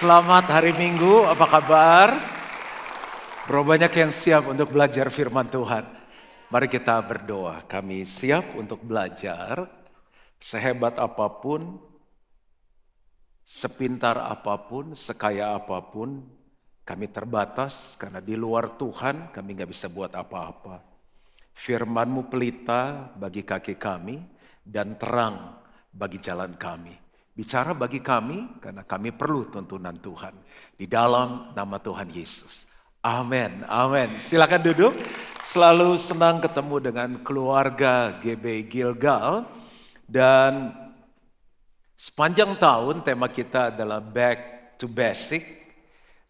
Selamat hari Minggu, apa kabar? Bro, banyak yang siap untuk belajar firman Tuhan. Mari kita berdoa. Kami siap untuk belajar sehebat apapun, sepintar apapun, sekaya apapun. Kami terbatas karena di luar Tuhan kami gak bisa buat apa-apa. Firman-Mu pelita bagi kaki kami dan terang bagi jalan kami. Bicara bagi kami karena kami perlu tuntunan Tuhan. Di dalam nama Tuhan Yesus. Amin, amin. Silakan duduk. Selalu senang ketemu dengan keluarga GB Gilgal. Dan sepanjang tahun tema kita adalah Back to Basic.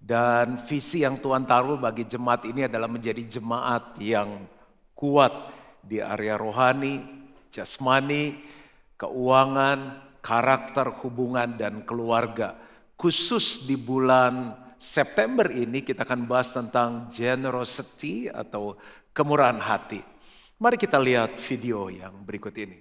Dan visi yang Tuhan taruh bagi jemaat ini adalah menjadi jemaat yang kuat di area rohani, jasmani, keuangan, karakter, hubungan, dan keluarga. Khusus di bulan September ini kita akan bahas tentang generosity atau kemurahan hati. Mari kita lihat video yang berikut ini.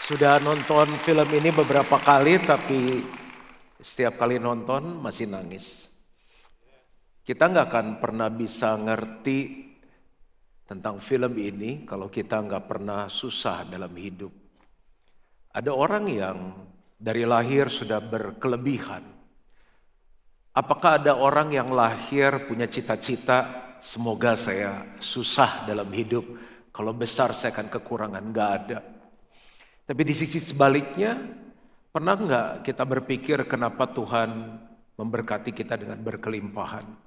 Sudah nonton film ini beberapa kali, tapi setiap kali nonton masih nangis. Kita nggak akan pernah bisa ngerti tentang film ini kalau kita nggak pernah susah dalam hidup. Ada orang yang dari lahir sudah berkelebihan. Apakah ada orang yang lahir punya cita-cita, semoga saya susah dalam hidup, kalau besar saya akan kekurangan? Nggak ada. Tapi di sisi sebaliknya, pernah nggak kita berpikir kenapa Tuhan memberkati kita dengan berkelimpahan?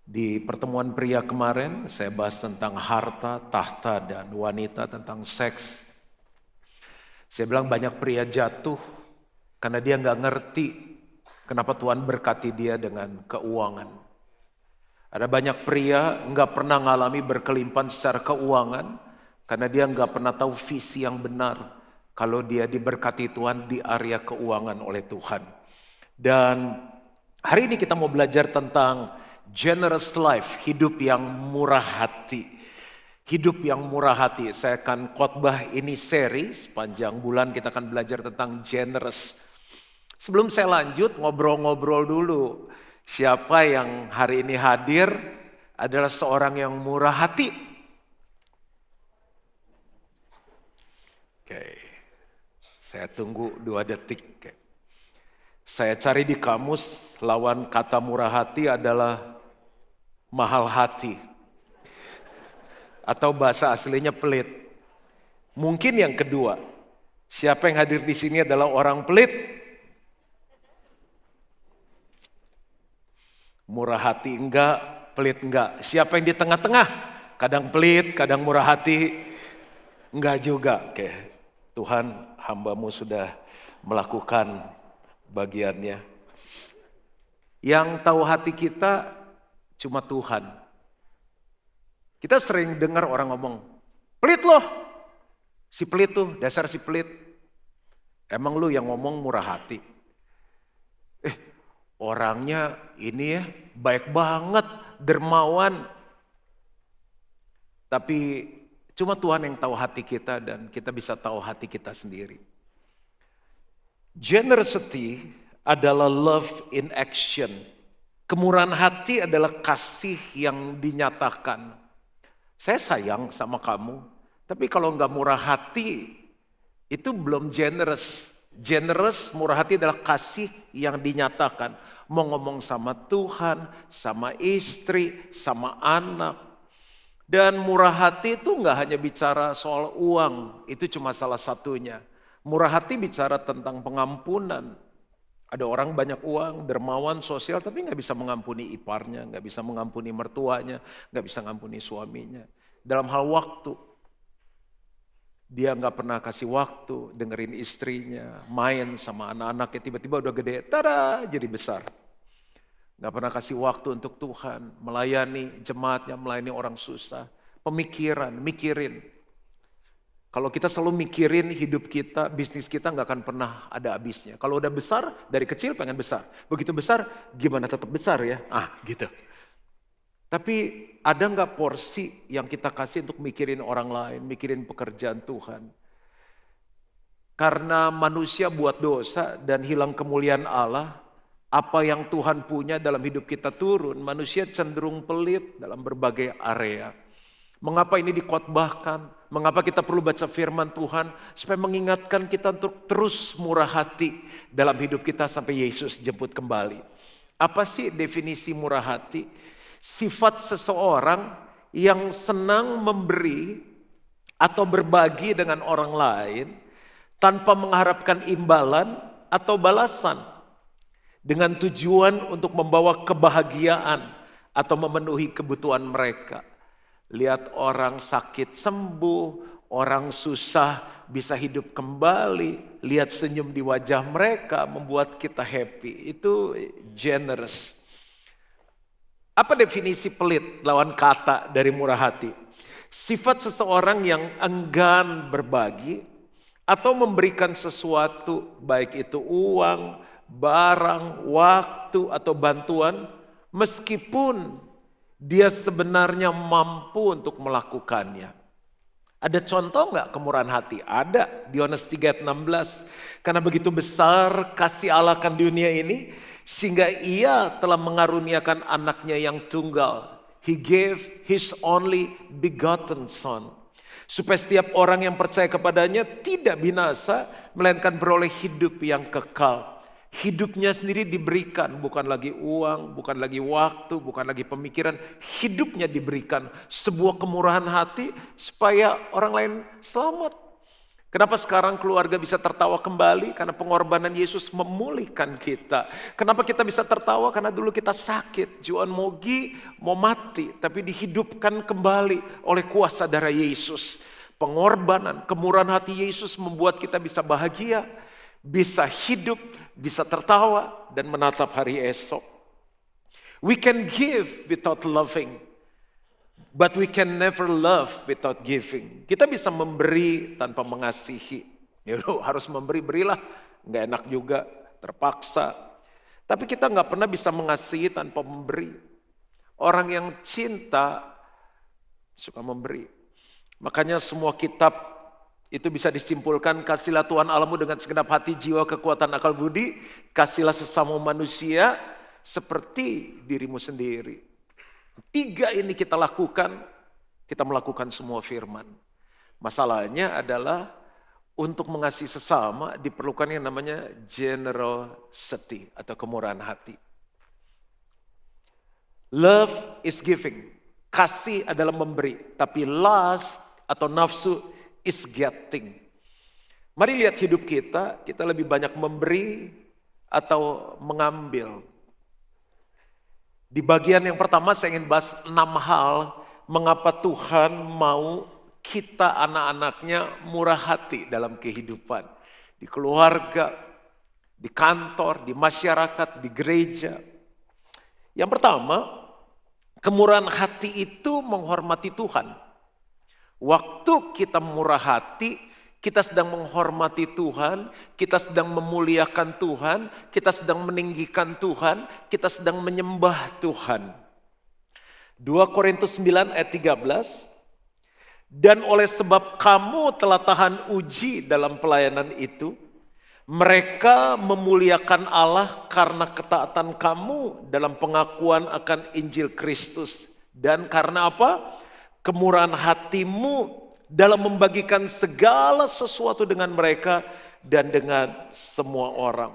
Di pertemuan pria kemarin, saya bahas tentang harta, tahta, dan wanita, tentang seks. Saya bilang banyak pria jatuh karena dia nggak ngerti kenapa Tuhan berkati dia dengan keuangan. Ada banyak pria nggak pernah ngalami berkelimpahan secara keuangan karena dia nggak pernah tahu visi yang benar kalau dia diberkati Tuhan di area keuangan oleh Tuhan. Dan hari ini kita mau belajar tentang generous life, hidup yang murah hati. Hidup yang murah hati. Saya akan khotbah ini seri, sepanjang bulan kita akan belajar tentang generous. Sebelum saya lanjut, ngobrol-ngobrol dulu. Siapa yang hari ini hadir adalah seorang yang murah hati? Oke, saya tunggu 2 detik. Saya cari di kamus, lawan kata murah hati adalah mahal hati. Atau bahasa aslinya pelit. Mungkin yang kedua, siapa yang hadir di sini adalah orang pelit? Murah hati enggak, pelit enggak. Siapa yang di tengah-tengah? Kadang pelit, kadang murah hati. Enggak juga. Oke. Tuhan, hamba-Mu sudah melakukan bagiannya. Yang tahu hati kita cuma Tuhan. Kita sering dengar orang ngomong, pelit loh. Si pelit tuh, dasar si pelit. Emang lu yang ngomong murah hati? Orangnya ini ya, baik banget, dermawan. Tapi cuma Tuhan yang tahu hati kita dan kita bisa tahu hati kita sendiri. Generosity adalah love in action. Kemurahan hati adalah kasih yang dinyatakan. Saya sayang sama kamu, tapi kalau nggak murah hati, itu belum generous. Generous, murah hati adalah kasih yang dinyatakan. Mau ngomong sama Tuhan, sama istri, sama anak. Dan murah hati itu nggak hanya bicara soal uang, itu cuma salah satunya. Murah hati bicara tentang pengampunan. Ada orang banyak uang, dermawan, sosial, tapi nggak bisa mengampuni iparnya, nggak bisa mengampuni mertuanya, nggak bisa mengampuni suaminya. Dalam hal waktu, dia nggak pernah kasih waktu, dengerin istrinya, main sama anak-anaknya, tiba-tiba udah gede, tada, jadi besar. Nggak pernah kasih waktu untuk Tuhan, melayani jemaatnya, melayani orang susah. Pemikiran, mikirin. Kalau kita selalu mikirin hidup kita, bisnis kita nggak akan pernah ada habisnya. Kalau udah besar, dari kecil pengen besar. Begitu besar, gimana tetap besar ya? Gitu. Tapi ada nggak porsi yang kita kasih untuk mikirin orang lain, mikirin pekerjaan Tuhan? Karena manusia buat dosa dan hilang kemuliaan Allah, apa yang Tuhan punya dalam hidup kita turun, manusia cenderung pelit dalam berbagai area. Mengapa ini dikotbahkan? Mengapa kita perlu baca firman Tuhan? Supaya mengingatkan kita untuk terus murah hati dalam hidup kita sampai Yesus jemput kembali. Apa sih definisi murah hati? Sifat seseorang yang senang memberi atau berbagi dengan orang lain tanpa mengharapkan imbalan atau balasan, dengan tujuan untuk membawa kebahagiaan atau memenuhi kebutuhan mereka. Lihat orang sakit sembuh, orang susah bisa hidup kembali, lihat senyum di wajah mereka membuat kita happy. Itu generous. Apa definisi pelit lawan kata dari murah hati? Sifat seseorang yang enggan berbagi atau memberikan sesuatu, baik itu uang, barang, waktu, atau bantuan, meskipun dia sebenarnya mampu untuk melakukannya. Ada contoh nggak kemurahan hati? Ada, di Yohanes 3:16. Karena begitu besar kasih Allah akan dunia ini, sehingga ia telah mengaruniakan anaknya yang tunggal. He gave his only begotten son. Supaya setiap orang yang percaya kepadanya tidak binasa, melainkan beroleh hidup yang kekal. Hidupnya sendiri diberikan, bukan lagi uang, bukan lagi waktu, bukan lagi pemikiran. Hidupnya diberikan, sebuah kemurahan hati supaya orang lain selamat. Kenapa sekarang keluarga bisa tertawa kembali? Karena pengorbanan Yesus memulihkan kita. Kenapa kita bisa tertawa? Karena dulu kita sakit, Juan Mogi mau mati, tapi dihidupkan kembali oleh kuasa darah Yesus. Pengorbanan, kemurahan hati Yesus membuat kita bisa bahagia, bisa hidup, bisa tertawa, dan menatap hari esok. We can give without loving, but we can never love without giving. Kita bisa memberi tanpa mengasihi. Ya lo harus memberi, berilah. Nggak enak juga, terpaksa. Tapi kita nggak pernah bisa mengasihi tanpa memberi. Orang yang cinta suka memberi. Makanya semua kitab itu bisa disimpulkan, kasihlah Tuhan Allahmu dengan segenap hati, jiwa, kekuatan, akal budi. Kasihlah sesama manusia seperti dirimu sendiri. 3 ini kita lakukan, kita melakukan semua firman. Masalahnya adalah untuk mengasihi sesama diperlukan yang namanya generosity atau kemurahan hati. Love is giving, kasih adalah memberi, tapi lust atau nafsu is getting. Mari lihat hidup kita lebih banyak memberi atau mengambil. Di bagian yang pertama saya ingin bahas 6 hal mengapa Tuhan mau kita anak-anaknya murah hati dalam kehidupan. Di keluarga, di kantor, di masyarakat, di gereja. Yang pertama, kemurahan hati itu menghormati Tuhan. Waktu kita murah hati, kita sedang menghormati Tuhan, kita sedang memuliakan Tuhan, kita sedang meninggikan Tuhan, kita sedang menyembah Tuhan. 2 Korintus 9 ayat 13, dan oleh sebab kamu telah tahan uji dalam pelayanan itu, mereka memuliakan Allah karena ketaatan kamu dalam pengakuan akan Injil Kristus. Dan karena apa? Kemurahan hatimu dalam membagikan segala sesuatu dengan mereka dan dengan semua orang.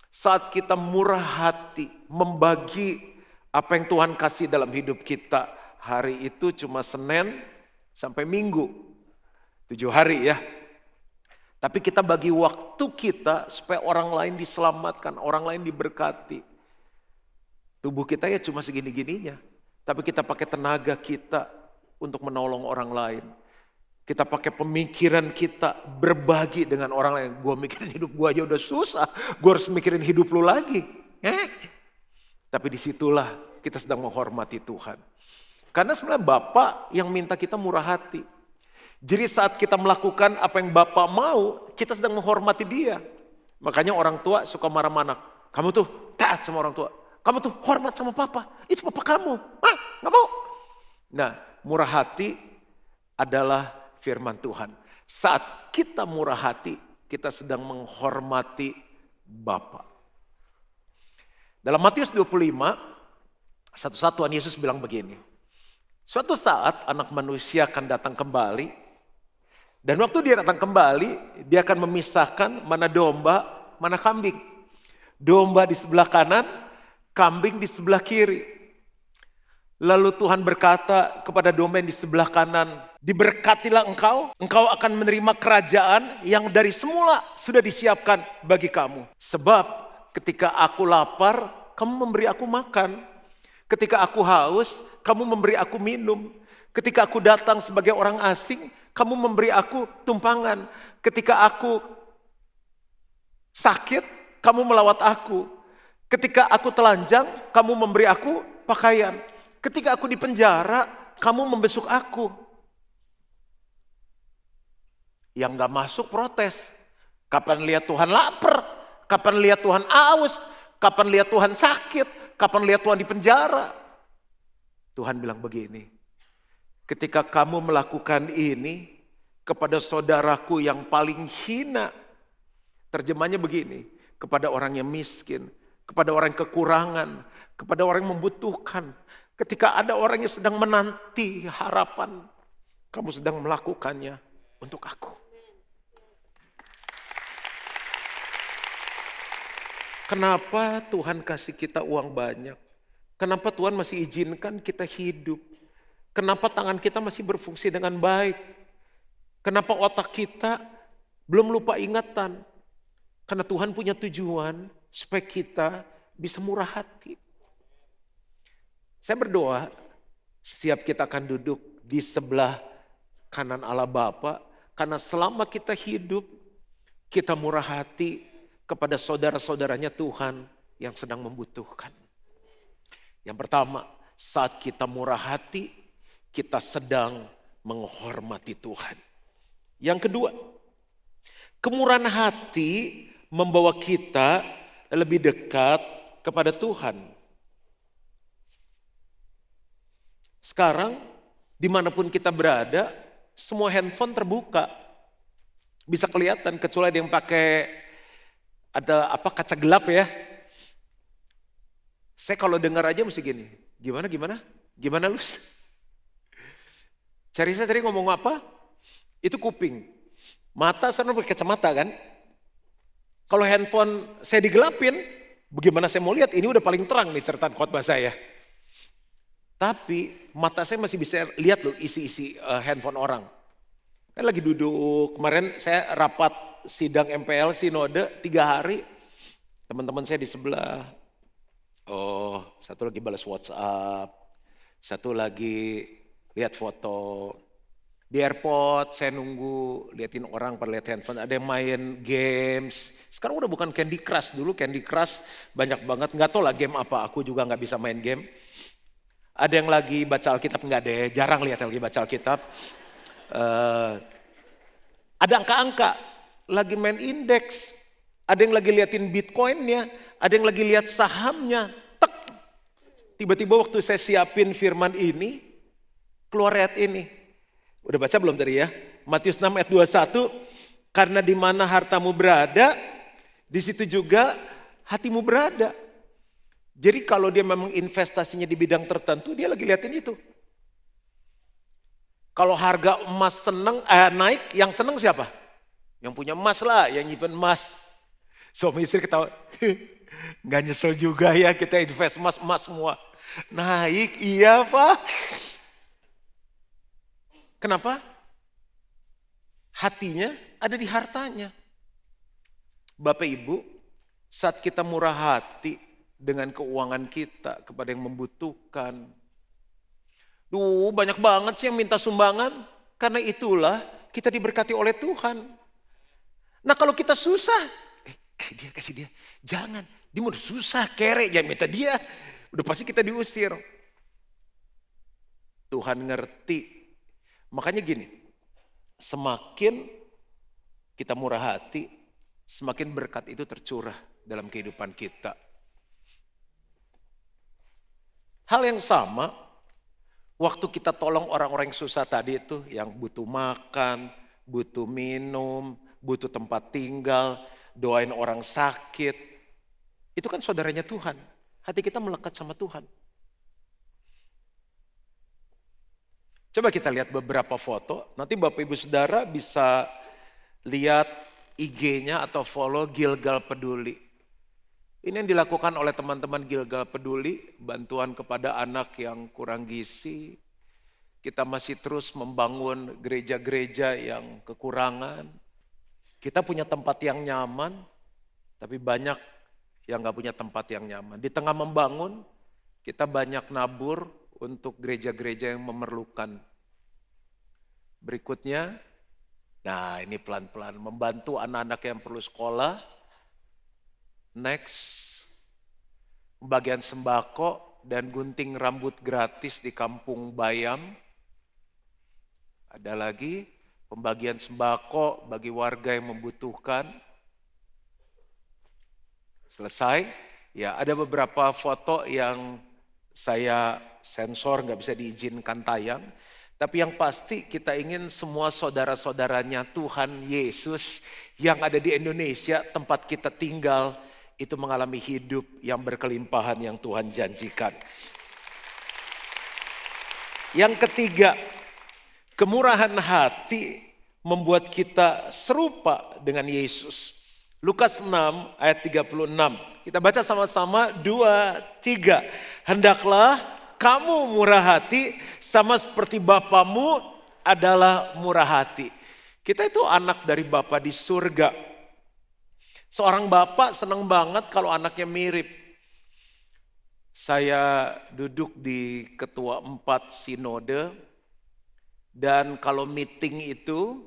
Saat kita murah hati membagi apa yang Tuhan kasih dalam hidup kita, hari itu cuma Senin sampai Minggu, 7 hari ya. Tapi kita bagi waktu kita supaya orang lain diselamatkan, orang lain diberkati. Tubuh kita ya cuma segini-gininya, tapi kita pakai tenaga kita untuk menolong orang lain. Kita pakai pemikiran kita berbagi dengan orang lain. Gue mikirin hidup gue aja udah susah. Gue harus mikirin hidup lu lagi. Tapi disitulah kita sedang menghormati Tuhan. Karena sebenarnya Bapak yang minta kita murah hati. Jadi saat kita melakukan apa yang Bapak mau, kita sedang menghormati Dia. Makanya orang tua suka marah-marah. Kamu tuh taat sama orang tua. Kamu tuh hormat sama Papa. Itu Papa kamu. nggak mau. Nah, murah hati adalah firman Tuhan. Saat kita murah hati, kita sedang menghormati Bapa. Dalam Matius 25, satu Tuhan Yesus bilang begini. Suatu saat anak manusia akan datang kembali. Dan waktu dia datang kembali, dia akan memisahkan mana domba, mana kambing. Domba di sebelah kanan, kambing di sebelah kiri. Lalu Tuhan berkata kepada domba yang di sebelah kanan, diberkatilah engkau akan menerima kerajaan yang dari semula sudah disiapkan bagi kamu. Sebab ketika aku lapar, kamu memberi aku makan. Ketika aku haus, kamu memberi aku minum. Ketika aku datang sebagai orang asing, kamu memberi aku tumpangan. Ketika aku sakit, kamu melawat aku. Ketika aku telanjang, kamu memberi aku pakaian. Ketika aku di penjara, kamu membesuk aku. Yang gak masuk protes. Kapan lihat Tuhan lapar? Kapan lihat Tuhan aus? Kapan lihat Tuhan sakit? Kapan lihat Tuhan di penjara? Tuhan bilang begini. Ketika kamu melakukan ini kepada saudaraku yang paling hina. Terjemahnya begini. Kepada orang yang miskin. Kepada orang yang kekurangan. Kepada orang yang membutuhkan. Ketika ada orang yang sedang menanti harapan, kamu sedang melakukannya untuk aku. Kenapa Tuhan kasih kita uang banyak? Kenapa Tuhan masih izinkan kita hidup? Kenapa tangan kita masih berfungsi dengan baik? Kenapa otak kita belum lupa ingatan? Karena Tuhan punya tujuan supaya kita bisa murah hati. Saya berdoa setiap kita akan duduk di sebelah kanan Allah Bapa. Karena selama kita hidup, kita murah hati kepada saudara-saudaranya Tuhan yang sedang membutuhkan. Yang pertama, saat kita murah hati, kita sedang menghormati Tuhan. Yang kedua, kemurahan hati membawa kita lebih dekat kepada Tuhan. Sekarang dimanapun kita berada, semua handphone terbuka. Bisa kelihatan kecuali ada yang pakai kaca gelap ya. Saya kalau dengar aja mesti gini, gimana lu? Carissa tadi ngomong apa? Itu kuping. Mata saya pakai kacamata kan. Kalau handphone saya digelapin, bagaimana saya mau lihat? Ini udah paling terang nih cerita khotbah saya. Tapi mata saya masih bisa lihat loh isi-isi handphone orang. Kan lagi duduk, kemarin saya rapat sidang MPL Sinode 3 hari. Teman-teman saya di sebelah. Oh, satu lagi balas WhatsApp. Satu lagi lihat foto. Di airport saya nunggu, liatin orang pada lihat handphone. Ada yang main games. Sekarang udah bukan Candy Crush, dulu Candy Crush banyak banget. Gak tau lah game apa, aku juga gak bisa main game. Ada yang lagi baca Alkitab, enggak deh, jarang lihat lagi baca Alkitab. Ada angka-angka, lagi main indeks. Ada yang lagi liatin Bitcoinnya, ada yang lagi lihat sahamnya. Tek. Tiba-tiba waktu saya siapin firman ini, keluar ayat ini. Udah baca belum tadi ya? Matius 6 ayat 21, karena di mana hartamu berada, di situ juga hatimu berada. Jadi kalau dia memang investasinya di bidang tertentu, dia lagi liatin itu. Kalau harga emas naik, yang seneng siapa? Yang punya emas lah, yang nyimpen emas. Suami istri ketawa, gak nyesel juga ya kita invest emas semua. Naik, iya Pak. Kenapa? Hatinya ada di hartanya. Bapak Ibu, saat kita murah hati, dengan keuangan kita kepada yang membutuhkan. Banyak banget sih yang minta sumbangan. Karena itulah kita diberkati oleh Tuhan. Nah kalau kita susah, kasih dia. Jangan, dia mau susah, kere, jangan minta dia. Udah pasti kita diusir. Tuhan ngerti. Makanya gini, semakin kita murah hati, semakin berkat itu tercurah dalam kehidupan kita. Hal yang sama Waktu kita tolong orang-orang yang susah tadi itu, yang butuh makan, butuh minum, butuh tempat tinggal, doain orang sakit. Itu kan saudaranya Tuhan. Hati kita melekat sama Tuhan. Coba kita lihat beberapa foto. Nanti Bapak Ibu Saudara bisa lihat IG-nya atau follow Gilgal Peduli. Ini yang dilakukan oleh teman-teman Gilgal Peduli, bantuan kepada anak yang kurang gizi. Kita masih terus membangun gereja-gereja yang kekurangan. Kita punya tempat yang nyaman, tapi banyak yang gak punya tempat yang nyaman. Di tengah membangun, kita banyak nabur untuk gereja-gereja yang memerlukan. Berikutnya, nah ini pelan-pelan, membantu anak-anak yang perlu sekolah. Next, pembagian sembako dan gunting rambut gratis di Kampung Bayam. Ada lagi pembagian sembako bagi warga yang membutuhkan. Selesai. Ya, ada beberapa foto yang saya sensor nggak bisa diizinkan tayang. Tapi yang pasti kita ingin semua saudara-saudaranya Tuhan Yesus yang ada di Indonesia, tempat kita tinggal, itu mengalami hidup yang berkelimpahan yang Tuhan janjikan. Yang ketiga, kemurahan hati membuat kita serupa dengan Yesus. Lukas 6 ayat 36. Kita baca sama-sama 2, 3. Hendaklah kamu murah hati sama seperti Bapamu adalah murah hati. Kita itu anak dari Bapa di surga. Seorang bapak senang banget kalau anaknya mirip. Saya duduk di ketua 4 sinode. Dan kalau meeting itu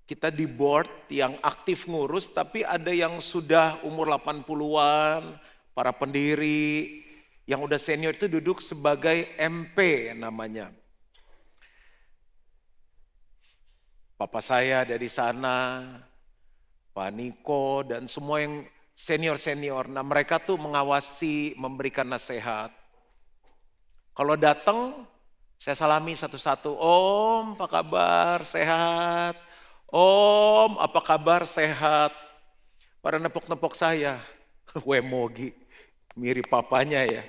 kita di board yang aktif ngurus. Tapi ada yang sudah umur 80-an, para pendiri. Yang udah senior itu duduk sebagai MP namanya. Papa saya dari sana, Pak Niko dan semua yang senior-senior. Nah mereka tuh mengawasi, memberikan nasihat. Kalau datang saya salami satu-satu. Om apa kabar, sehat? Om apa kabar, sehat? Pada nepok-nepok saya. Wemogi, mirip papanya ya.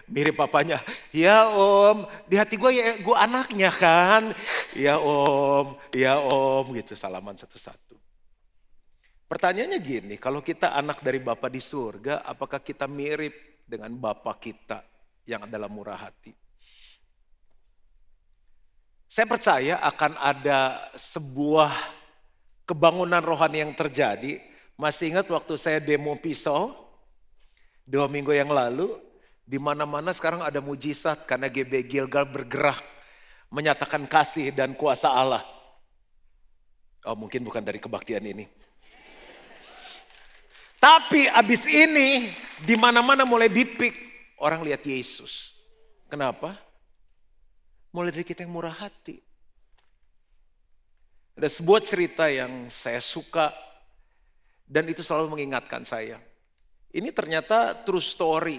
Mirip papanya. Ya om, di hati gue ya gue anaknya kan. Ya om gitu salaman satu-satu. Pertanyaannya gini, kalau kita anak dari Bapa di surga, apakah kita mirip dengan Bapa kita yang adalah murah hati? Saya percaya akan ada sebuah kebangunan rohani yang terjadi. Masih ingat waktu saya demo pisau 2 minggu yang lalu, di mana-mana sekarang ada mujizat karena GB Gilgal bergerak menyatakan kasih dan kuasa Allah. Oh mungkin bukan dari kebaktian ini. Tapi abis ini di mana-mana mulai dipik orang lihat Yesus. Kenapa? Mulai dari kita yang murah hati. Ada sebuah cerita yang saya suka dan itu selalu mengingatkan saya. Ini ternyata true story.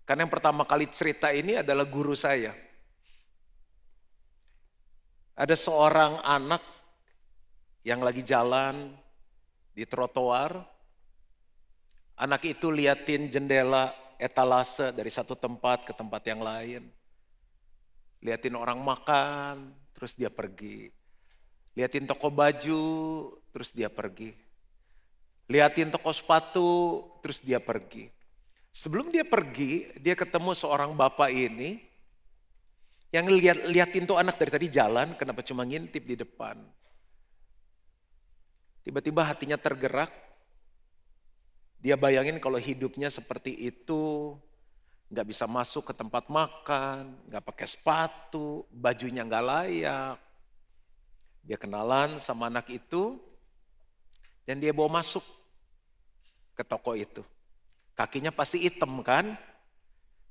Karena yang pertama kali cerita ini adalah guru saya. Ada seorang anak yang lagi jalan di trotoar. Anak itu liatin jendela etalase dari satu tempat ke tempat yang lain. Liatin orang makan, terus dia pergi. Liatin toko baju, terus dia pergi. Liatin toko sepatu, terus dia pergi. Sebelum dia pergi, dia ketemu seorang bapak ini yang liatin tuh anak dari tadi jalan, kenapa cuma ngintip di depan. Tiba-tiba hatinya tergerak. Dia bayangin kalau hidupnya seperti itu, gak bisa masuk ke tempat makan, gak pakai sepatu, bajunya gak layak. Dia kenalan sama anak itu, dan dia bawa masuk ke toko itu. Kakinya pasti hitam kan,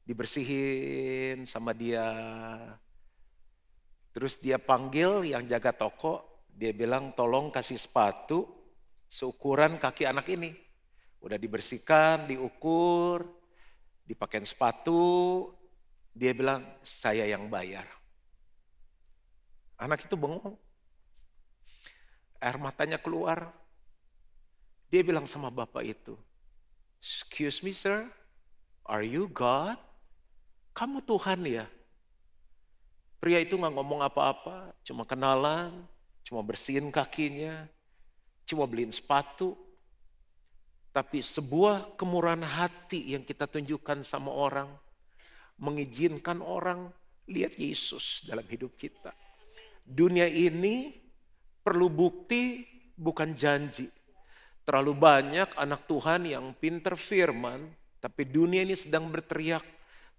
dibersihin sama dia. Terus dia panggil yang jaga toko, dia bilang tolong kasih sepatu seukuran kaki anak ini. Udah dibersihkan, diukur, dipakein sepatu, dia bilang saya yang bayar. Anak itu bengong. Air matanya keluar. Dia bilang sama bapak itu, "Excuse me sir, are you God? Kamu Tuhan ya?" Pria itu gak ngomong apa-apa, cuma kenalan, cuma bersihin kakinya, cuma beliin sepatu. Tapi sebuah kemurahan hati yang kita tunjukkan sama orang, mengizinkan orang lihat Yesus dalam hidup kita. Dunia ini perlu bukti, bukan janji. Terlalu banyak anak Tuhan yang pinter firman, tapi dunia ini sedang berteriak,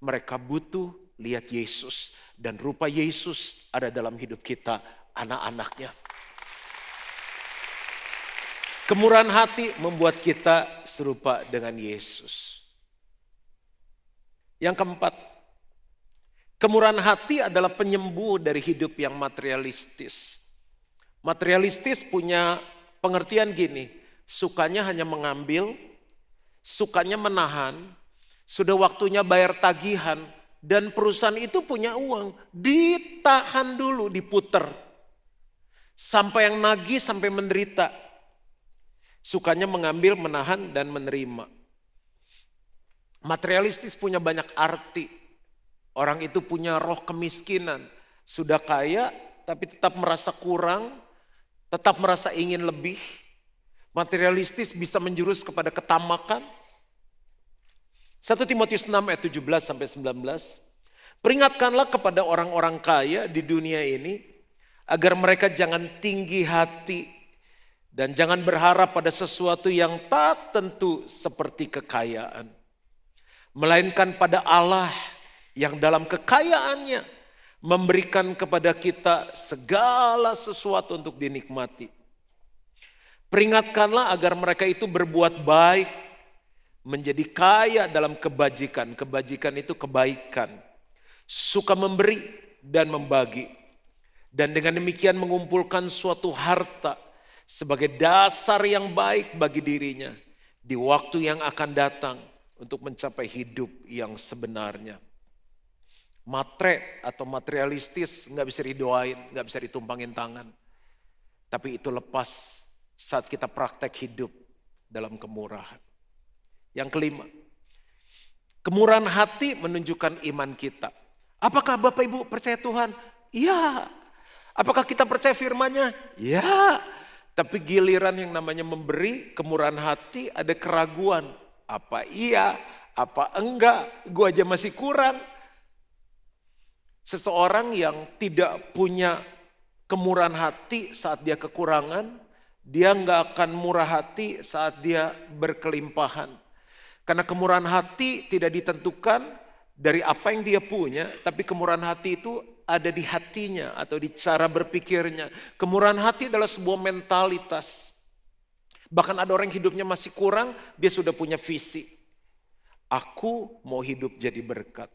mereka butuh lihat Yesus. Dan rupa Yesus ada dalam hidup kita, anak-anaknya. Kemurahan hati membuat kita serupa dengan Yesus. Yang keempat, kemurahan hati adalah penyembuh dari hidup yang materialistis. Materialistis punya pengertian gini, sukanya hanya mengambil, sukanya menahan, sudah waktunya bayar tagihan, dan perusahaan itu punya uang, ditahan dulu, diputer. Sampai yang nagih, sampai menderita. Sukanya mengambil, menahan, dan menerima. Materialistis punya banyak arti. Orang itu punya roh kemiskinan. Sudah kaya, tapi tetap merasa kurang, tetap merasa ingin lebih. Materialistis bisa menjurus kepada ketamakan. 1 Timotius 6 ayat 17-19. Peringatkanlah kepada orang-orang kaya di dunia ini, agar mereka jangan tinggi hati dan jangan berharap pada sesuatu yang tak tentu seperti kekayaan. Melainkan pada Allah yang dalam kekayaannya memberikan kepada kita segala sesuatu untuk dinikmati. Peringatkanlah agar mereka itu berbuat baik, menjadi kaya dalam kebajikan. Kebajikan itu kebaikan. Suka memberi dan membagi. Dan dengan demikian mengumpulkan suatu harta sebagai dasar yang baik bagi dirinya di waktu yang akan datang untuk mencapai hidup yang sebenarnya. Matre atau materialistis nggak bisa didoain, nggak bisa ditumpangin tangan. Tapi itu lepas saat kita praktek hidup dalam kemurahan. Yang kelima, kemurahan hati menunjukkan iman kita. Apakah Bapak Ibu percaya Tuhan? Iya. Apakah kita percaya firman-Nya? Iya. Tapi giliran yang namanya memberi, kemurahan hati ada keraguan. Apa iya, apa enggak, gue aja masih kurang. Seseorang yang tidak punya kemurahan hati saat dia kekurangan, dia nggak akan murah hati saat dia berkelimpahan. Karena kemurahan hati tidak ditentukan dari apa yang dia punya, tapi kemurahan hati itu ada di hatinya atau di cara berpikirnya. Kemurahan hati adalah sebuah mentalitas. Bahkan ada orang yang hidupnya masih kurang, dia sudah punya visi. Aku mau hidup jadi berkat.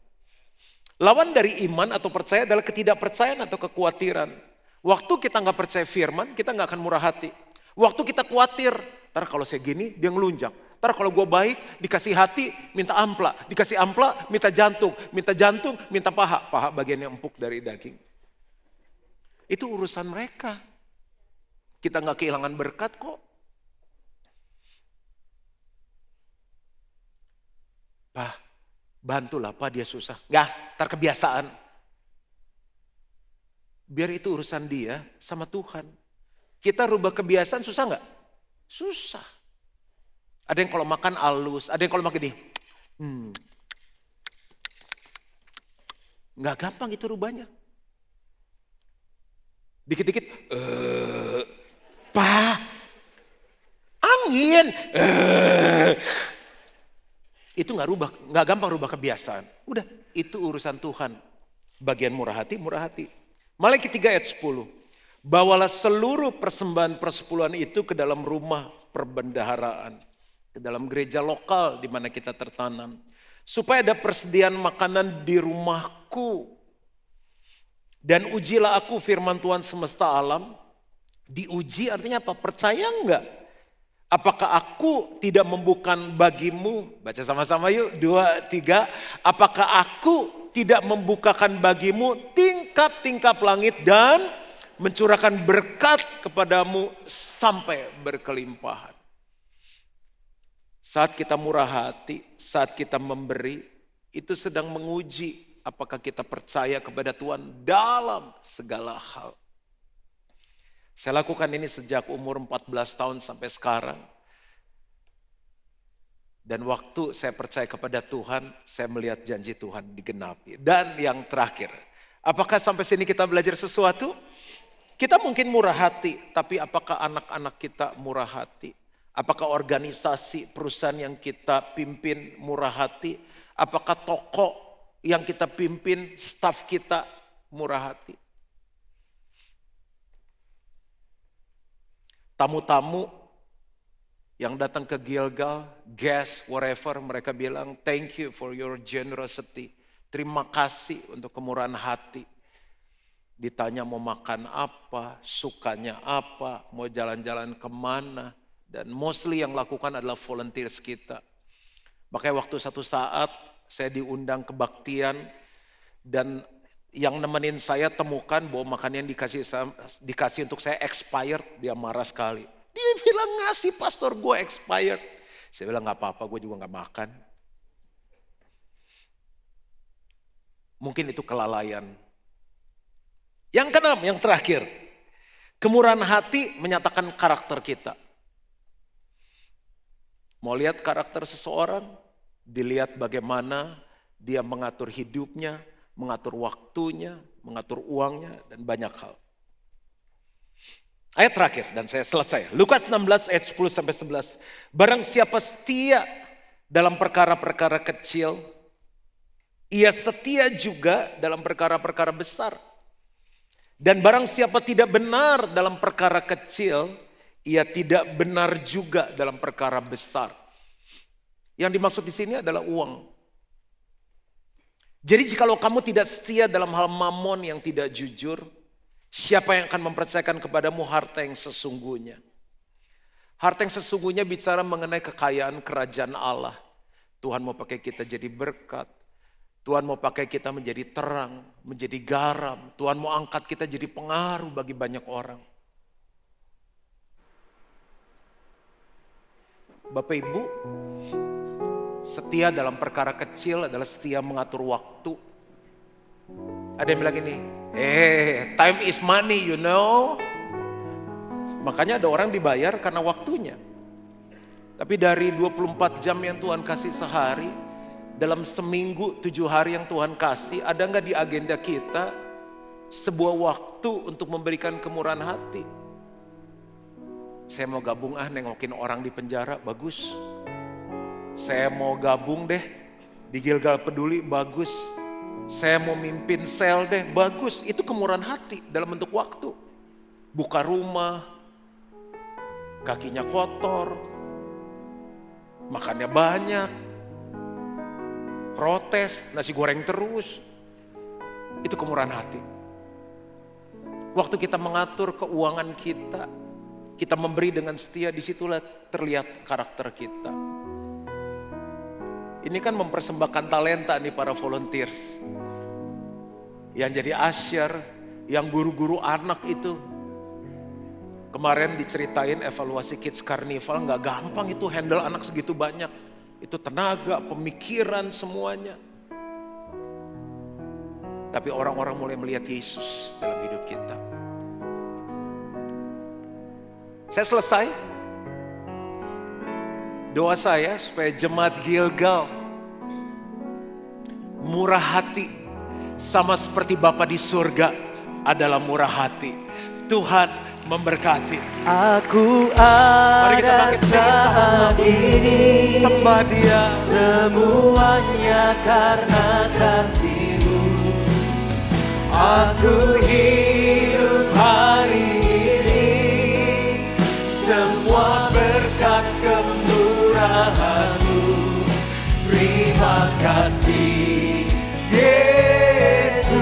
Lawan dari iman atau percaya adalah ketidakpercayaan atau kekhawatiran. Waktu kita nggak percaya firman, kita nggak akan murah hati. Waktu kita khawatir, ntar kalau saya gini dia ngelunjak. Ntar kalau gue baik dikasih hati minta ampla, dikasih ampla minta jantung minta paha. Paha bagian yang empuk dari daging. Itu urusan mereka. Kita nggak kehilangan berkat kok. Pak, bantulah Pak, dia susah. Nggak, ntar kebiasaan. Biar itu urusan dia sama Tuhan. Kita rubah kebiasaan susah nggak? Susah. Ada yang kalau makan halus, ada yang kalau makan gini. Nggak gampang itu rubahnya. Dikit-dikit, Pak, angin. Itu nggak gampang rubah kebiasaan. Udah, itu urusan Tuhan. Bagian murah hati. Maliaki 3 ayat 10. Bawalah seluruh persembahan persepuluhan itu ke dalam rumah perbendaharaan. Ke dalam gereja lokal di mana kita tertanam. Supaya ada persediaan makanan di rumahku. Dan ujilah aku firman Tuhan semesta alam. Diuji artinya apa? Percaya enggak? Apakah aku tidak membukakan bagimu? Baca sama-sama yuk, 2, 3. Apakah aku tidak membukakan bagimu tingkap-tingkap langit dan mencurahkan berkat kepadamu sampai berkelimpahan. Saat kita murah hati, saat kita memberi, itu sedang menguji apakah kita percaya kepada Tuhan dalam segala hal. Saya lakukan ini sejak umur 14 tahun sampai sekarang. Dan waktu saya percaya kepada Tuhan, saya melihat janji Tuhan digenapi. Dan yang terakhir, apakah sampai sini kita belajar sesuatu? Kita mungkin murah hati, tapi apakah anak-anak kita murah hati? Apakah organisasi perusahaan yang kita pimpin murah hati? Apakah toko yang kita pimpin, staf kita murah hati? Tamu-tamu yang datang ke Gilgal, guest, whatever, mereka bilang, thank you for your generosity. Terima kasih untuk kemurahan hati. Ditanya mau makan apa, sukanya apa, mau jalan-jalan kemana. Dan mostly yang lakukan adalah volunteers kita. Makanya waktu satu saat saya diundang kebaktian dan yang nemenin saya temukan bahwa makanan yang dikasih untuk saya expired, dia marah sekali. Dia bilang ngasih pastor gue expired. Saya bilang gak apa-apa, gue juga gak makan. Mungkin itu kelalaian. Yang keenam, yang terakhir. Kemurahan hati menyatakan karakter kita. Mau lihat karakter seseorang? Dilihat bagaimana dia mengatur hidupnya, mengatur waktunya, mengatur uangnya, dan banyak hal. Ayat terakhir dan saya selesai. Lukas 16 ayat 10 sampai 11. Barang siapa setia dalam perkara-perkara kecil, ia setia juga dalam perkara-perkara besar. Dan barang siapa tidak benar dalam perkara kecil, ia tidak benar juga dalam perkara besar. Yang dimaksud di sini adalah uang. Jadi jikalau kamu tidak setia dalam hal mamon yang tidak jujur, siapa yang akan mempercayakan kepadamu harta yang sesungguhnya? Harta yang sesungguhnya bicara mengenai kekayaan kerajaan Allah. Tuhan mau pakai kita jadi berkat. Tuhan mau pakai kita menjadi terang, menjadi garam. Tuhan mau angkat kita jadi pengaruh bagi banyak orang. Bapak Ibu, setia dalam perkara kecil adalah setia mengatur waktu. Ada yang bilang gini, time is money, you know. Makanya ada orang dibayar karena waktunya. Tapi dari 24 jam yang Tuhan kasih sehari, dalam seminggu 7 hari yang Tuhan kasih, ada nggak di agenda kita sebuah waktu untuk memberikan kemurahan hati? Saya mau gabung nengokin orang di penjara, bagus. Saya mau gabung deh di Gilgal Peduli, bagus. Saya mau mimpin sel deh, bagus. Itu kemurahan hati dalam bentuk waktu. Buka rumah, kakinya kotor, makannya banyak, protes, nasi goreng terus. Itu kemurahan hati. Waktu kita mengatur keuangan kita memberi dengan setia, disitulah terlihat karakter kita. Ini kan mempersembahkan talenta nih para volunteers. Yang jadi asyar, yang guru-guru anak itu. Kemarin diceritain evaluasi Kids Carnival, gak gampang itu handle anak segitu banyak. Itu tenaga, pemikiran semuanya. Tapi orang-orang mulai melihat Yesus dalam hidup kita. Saya selesai. Doa saya supaya jemaat Gilgal murah hati sama seperti Bapa di surga adalah murah hati. Tuhan memberkati. Aku ada saat ini, sembah Dia. Semuanya karena kasih-Mu. Aku hidup hari ini, semua berkat kemurahan-Mu. Terima kasih Yesus,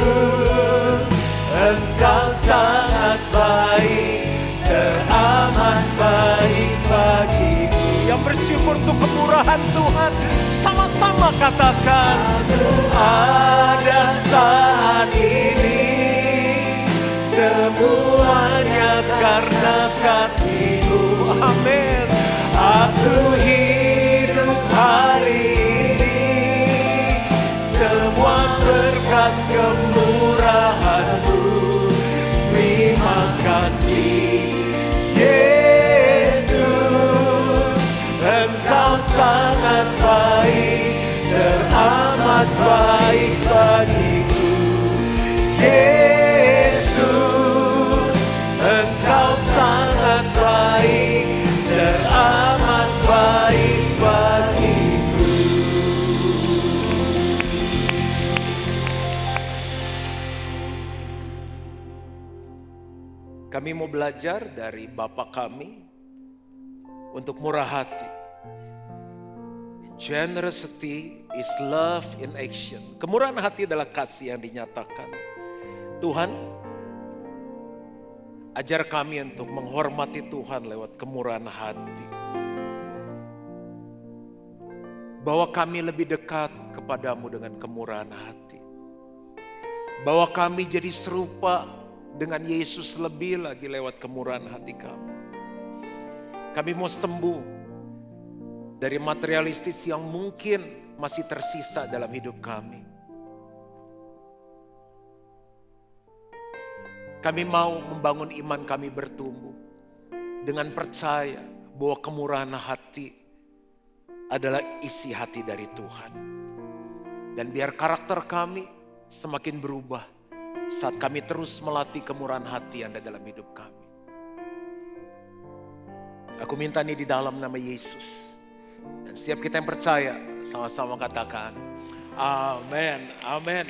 Engkau sangat baik, teramat baik bagiku. Yang bersyukur untuk kemurahan Tuhan, sama-sama katakan. Aku ada saat ini, semua Yesus, Engkau sangat baik, teramat baik bagiku. Kami mau belajar dari Bapa kami untuk murah hati. Generosity is love in action. Kemurahan hati adalah kasih yang dinyatakan. Tuhan, ajar kami untuk menghormati Tuhan lewat kemurahan hati. Bawa kami lebih dekat kepadamu dengan kemurahan hati. Bawa kami jadi serupa dengan Yesus lebih lagi lewat kemurahan hati kami. Kami mau sembuh dari materialistis yang mungkin masih tersisa dalam hidup kami. Kami mau membangun iman kami bertumbuh dengan percaya bahwa kemurahan hati adalah isi hati dari Tuhan. Dan biar karakter kami semakin berubah saat kami terus melatih kemurahan hati yang ada dalam hidup kami. Aku minta ini di dalam nama Yesus. Dan setiap kita yang percaya sama-sama katakan amin, amin.